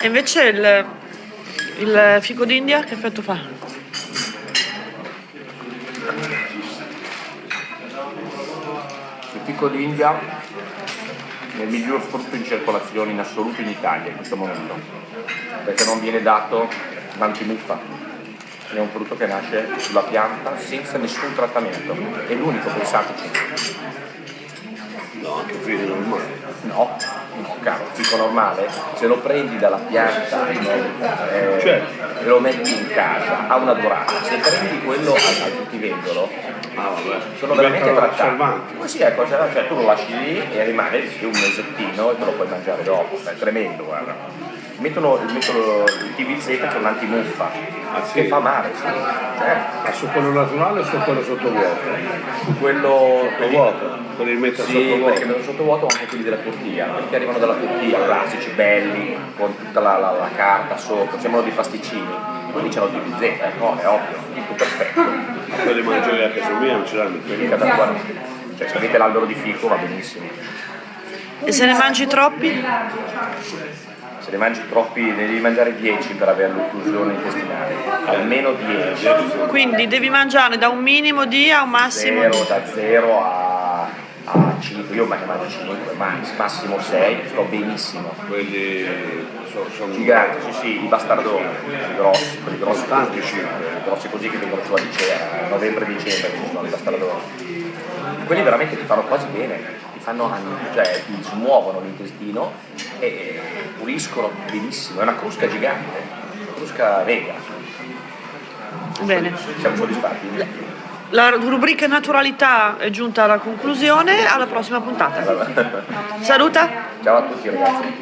E invece il fico d'India che effetto fa? Il fico d'India è il miglior frutto in circolazione in assoluto in Italia in questo momento, perché non viene dato l'antimuffa. È un frutto che nasce sulla pianta senza nessun trattamento, è l'unico, pensateci. No, anche fico normale. No, no, caro, il fico normale, se lo prendi dalla pianta e lo metti in casa, ha una durata. Se prendi quello al fruttivendolo, sono veramente trattati. Sì, ecco, cioè tu lo lasci lì e rimane lì un mesettino e te lo puoi mangiare dopo. È tremendo, guarda. Mettono il TVZ che è un'antimuffa, che fa male, sì. Ma su quello naturale o su quello sottovuoto? Su quello Sottovuoto, per il mettere sì, perché sottovuoto. nello sottovuoto anche quelli della Turchia, quelli arrivano dalla Turchia, classici, belli, con tutta la carta sopra, sembrano dei pasticcini, quelli c'hanno il TVZ, no, è ovvio, tutto perfetto. Ma quelli mangiare a casa mia non ce l'hanno. Mica da qua, cioè se avete l'albero di fico va benissimo. E se ne mangi troppi? Se ne mangi troppi, ne devi mangiare 10 per avere l'occlusione intestinale, almeno 10. Quindi devi mangiarne da un minimo di a un massimo di... Da 0 a 5, io ne mangio 5, massimo 6, sto benissimo. Quelli sono Giganti, sì, i bastardoni, quelli grossi tanti così, 5. grossi così che vengono su a novembre-dicembre, che sono i bastardoni. Quelli veramente ti fanno quasi bene, cioè ti smuovono l'intestino e puliscono benissimo, è una crusca gigante, crusca mega. Bene. Siamo soddisfatti? La rubrica naturalità è giunta alla conclusione, alla prossima puntata. Saluta! Ciao a tutti ragazzi.